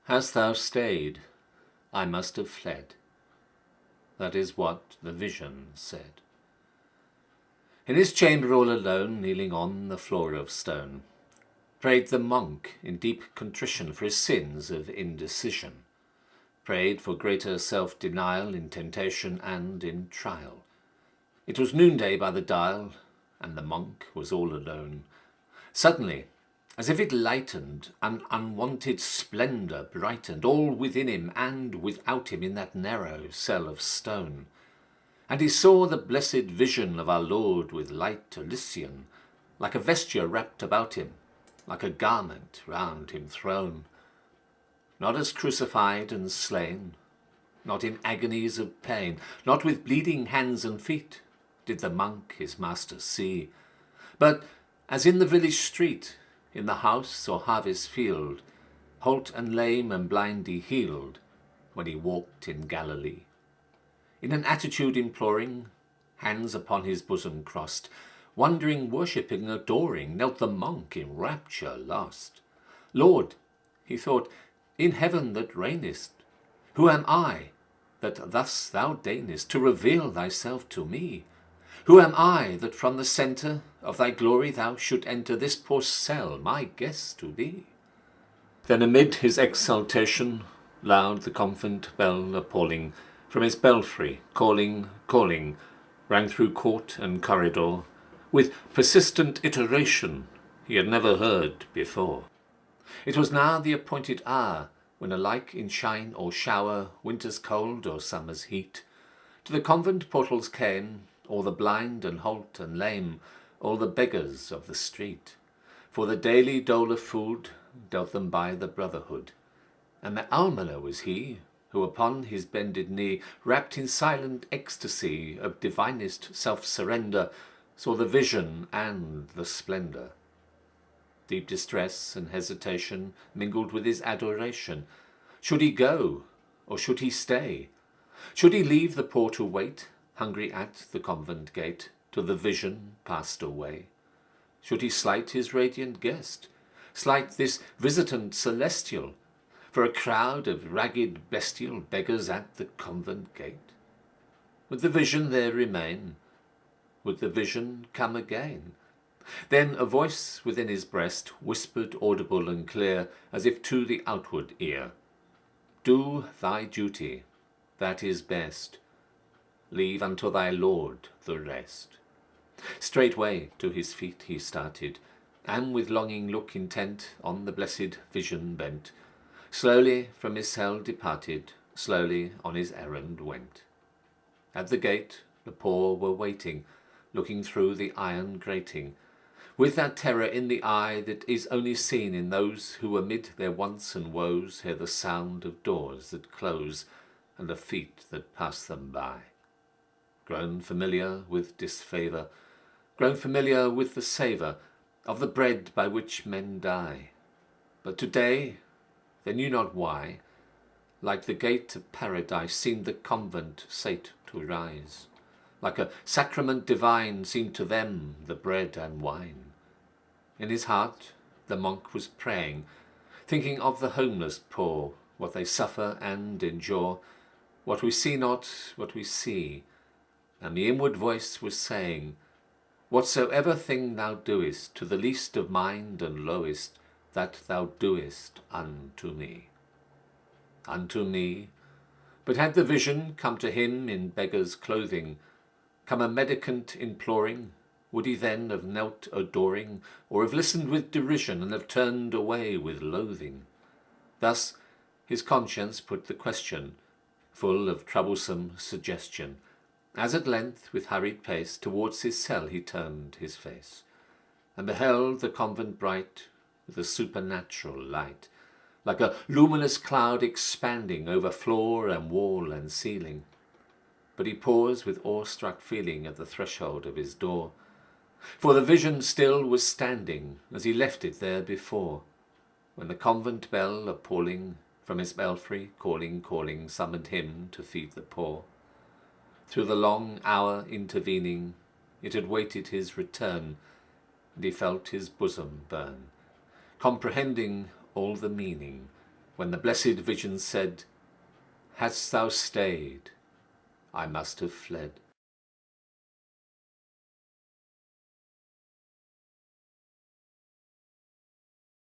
Hast thou stayed? I must have fled. That is what the vision said. In his chamber all alone, kneeling on the floor of stone, prayed the monk in deep contrition for his sins of indecision, prayed for greater self-denial in temptation and in trial. It was noonday by the dial, and the monk was all alone. Suddenly, as if it lightened, an unwonted splendour brightened all within him and without him in that narrow cell of stone. And he saw the blessed vision of our Lord with light Elysian, like a vesture wrapped about him, like a garment round him thrown. Not as crucified and slain, not in agonies of pain, not with bleeding hands and feet, did the monk his master see, but as in the village street, in the house or harvest field, halt and lame and blind he healed, when he walked in Galilee. In an attitude imploring, hands upon his bosom crossed, wondering, worshipping, adoring, knelt the monk in rapture lost. Lord, he thought, in heaven that reignest, who am I, that thus thou deignest to reveal thyself to me? Who am I, that from the centre of thy glory thou should enter this poor cell, my guest to be? Then amid his exultation, loud the convent bell appalling, from his belfry, calling, calling, rang through court and corridor, with persistent iteration he had never heard before. It was now the appointed hour, when alike in shine or shower, winter's cold or summer's heat, to the convent portals came all the blind and halt and lame, all the beggars of the street, for the daily dole of food dealt them by the brotherhood. And the almoner was he, who upon his bended knee, wrapped in silent ecstasy of divinest self-surrender, saw the vision and the splendour. Deep distress and hesitation mingled with his adoration. Should he go, or should he stay? Should he leave the poor to wait, hungry at the convent gate, till the vision passed away? Should he slight his radiant guest, slight this visitant celestial, for a crowd of ragged bestial beggars at the convent gate? Would the vision there remain? Would the vision come again? Then a voice within his breast whispered audible and clear, as if to the outward ear, "Do thy duty, that is best. Leave unto thy Lord the rest." Straightway to his feet he started, and with longing look intent on the blessed vision bent, slowly from his cell departed, slowly on his errand went. At the gate the poor were waiting, looking through the iron grating, with that terror in the eye that is only seen in those who amid their wants and woes hear the sound of doors that close and of feet that pass them by. Grown familiar with disfavour, grown familiar with the savour of the bread by which men die. But today, they knew not why, like the gate of paradise seemed the convent sate to rise. Like a sacrament divine seemed to them the bread and wine. In his heart the monk was praying, thinking of the homeless poor, what they suffer and endure, what we see not, what we see. And the inward voice was saying, "Whatsoever thing thou doest to the least of mind and lowest, that thou doest unto me." Unto me? But had the vision come to him in beggar's clothing, come a mendicant imploring, would he then have knelt adoring, or have listened with derision and have turned away with loathing? Thus his conscience put the question, full of troublesome suggestion, as at length with hurried pace towards his cell he turned his face, and beheld the convent bright with a supernatural light, like a luminous cloud expanding over floor and wall and ceiling. But he paused with awe-struck feeling at the threshold of his door, for the vision still was standing as he left it there before, when the convent bell appalling from his belfry, calling, calling, summoned him to feed the poor. Through the long hour intervening, it had waited his return, and he felt his bosom burn, comprehending all the meaning, when the blessed vision said, "Hadst thou stayed, I must have fled."